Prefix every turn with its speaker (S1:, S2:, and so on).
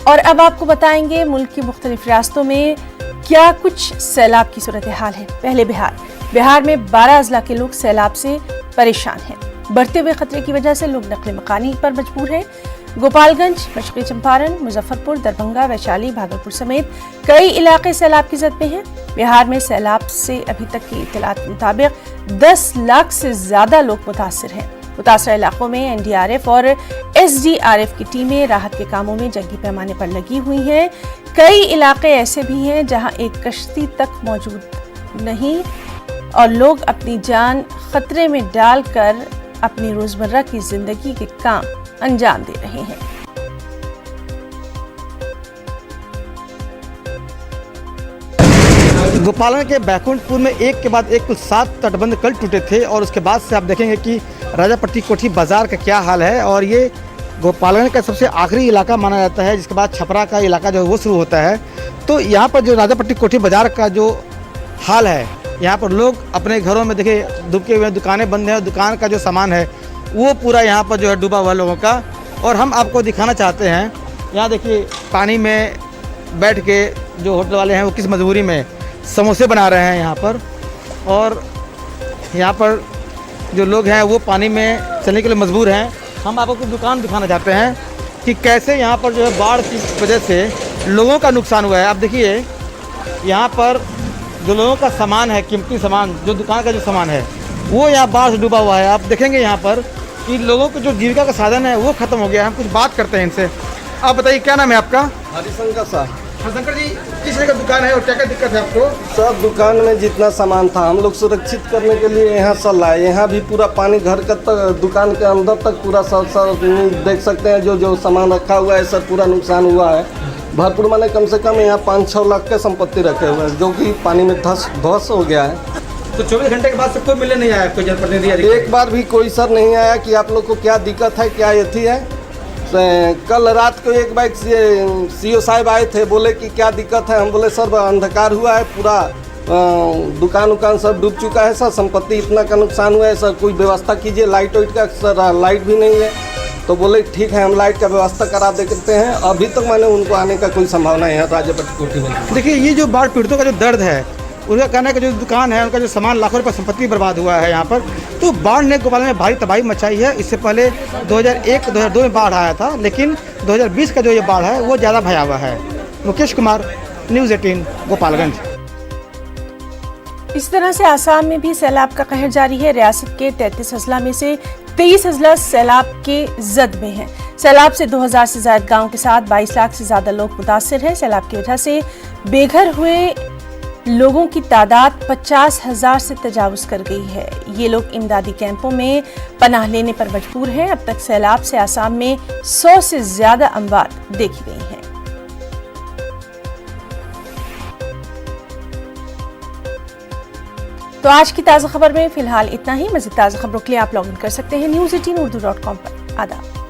S1: और अब आपको बताएंगे मुल्क की मुख्तलिफ रियासतों में क्या कुछ सैलाब की सूरत हाल है। पहले बिहार में 12 अजला के लोग सैलाब से परेशान हैं। बढ़ते हुए खतरे की वजह से लोग नकल मकानी पर मजबूर हैं। गोपालगंज, पश्चिमी चंपारण, मुजफ्फरपुर, दरभंगा, वैशाली, भागलपुर समेत कई इलाके सैलाब की जद में हैं। बिहार में सैलाब से अभी तक की इत्तलात के मुताबिक 10 लाख से ज्यादा लोग मुतासिर हैं। मुतासरा इलाकों में एनडीआरएफ और एसडीआरएफ की टीमें राहत के कामों में जंगी पैमाने पर लगी हुई हैं। कई इलाके ऐसे भी हैं जहां एक कश्ती तक मौजूद नहीं और लोग अपनी जान खतरे में डालकर अपनी रोजमर्रा की जिंदगी के काम अंजाम दे रहे हैं।
S2: गोपालन के बैकुंठपुर में एक के बाद एक कुल 7 तटबंध कल टूटे थे और उसके बाद से आप देखेंगे कि राजापट्टी कोठी बाजार का क्या हाल है। और ये गोपालन का सबसे आखिरी इलाका माना जाता है, जिसके बाद छपरा का इलाका जो है वो शुरू होता है। तो यहाँ पर जो राजापट्टी कोठी बाजार का जो हाल है, यहाँ पर लोग अपने घरों में देखिए डूबके हुए, दुकानें बंद हैं और दुकान का जो सामान है वो पूरा यहाँ पर जो है डूबा हुआ लोगों का। और हम आपको दिखाना चाहते हैं, यहाँ देखिए पानी में बैठ के जो होटल वाले हैं वो किस मजबूरी में समोसे बना रहे हैं यहाँ पर। और यहाँ पर जो लोग हैं वो पानी में चलने के लिए मजबूर हैं। हम आपको कुछ दुकान दिखाना चाहते हैं कि कैसे यहाँ पर जो है बाढ़ की वजह से लोगों का नुकसान हुआ है। आप देखिए यहाँ पर जो लोगों का सामान है, कीमती सामान, जो दुकान का जो सामान है वो यहाँ बाढ़ से डूबा हुआ है। आप देखेंगे यहाँ पर कि लोगों को जो जीविका का साधन है वो ख़त्म हो गया है। हम कुछ बात करते हैं इनसे। आप बताइए क्या नाम है आपका?
S3: हरिशंकर साहब।
S2: शंकर जी, किस तरह का दुकान है और क्या क्या दिक्कत है आपको?
S3: सब दुकान में जितना सामान था हम लोग सुरक्षित करने के लिए यहाँ से लाए। यहाँ भी पूरा पानी घर का तक, दुकान के अंदर तक पूरा सब देख सकते हैं। जो सामान रखा हुआ है सब पूरा नुकसान हुआ है। भरपूर माने कम से कम यहाँ 5-6 लाख के संपत्ति रखे हुए हैं, जो कि पानी में ध्वस्त हो गया है।
S2: तो 24 घंटे के बाद से कोई मिलने नहीं आया? कोई जनप्रतिनिधि
S3: एक बार भी कोई सर नहीं आया कि आप लोग को क्या दिक्कत है, क्या यथी है। कल रात को एक बाइक सीओ साहब आए थे, बोले कि क्या दिक्कत है। हम बोले सर अंधकार हुआ है, पूरा दुकान उकान सब डूब चुका है सर, संपत्ति इतना का नुकसान हुआ है सर, कोई व्यवस्था कीजिए लाइट वाइट का। सर लाइट भी नहीं है। तो बोले ठीक है हम लाइट का व्यवस्था करा देते हैं। अभी तक मैंने उनको आने का कोई संभावना है राजापट्टी कोठी में।
S2: देखिए ये जो बाढ़ पीड़ितों का जो दर्द है, उनका कहना है कि जो दुकान है उनका जो सामान लाखों रुपये संपत्ति बर्बाद हुआ है यहाँ पर। तो बाढ़ ने गोपालन में भारी तबाही मचाई है। इससे पहले 2001-2002 में बाढ़ आया था, लेकिन 2020 का जो ये बाढ़ है वो ज़्यादा भयावह है। मुकेश कुमार, न्यूज़ 18, गोपालगंज।
S1: इस तरह से आसाम में भी सैलाब का कहर जारी है। रियासत के 33 अजला में से 23 अजला सैलाब के जद में हैं। सैलाब से 2000 से ज्यादा गाँव के साथ 22 लाख से ज्यादा लोग मुतासिर हैं। सैलाब की वजह से बेघर हुए लोगों की तादाद 50,000 से तजावुज कर गई है। ये लोग इमदादी कैंपों में पनाह लेने पर मजबूर हैं। अब तक सैलाब से आसाम में 100 से ज्यादा अमवात देखी गई हैं। तो आज की ताज़ा खबर में फिलहाल इतना ही। मज़ीद ताज़ा खबरों के लिए आप लॉग इन कर सकते हैं news18urdu.com पर। आदाब।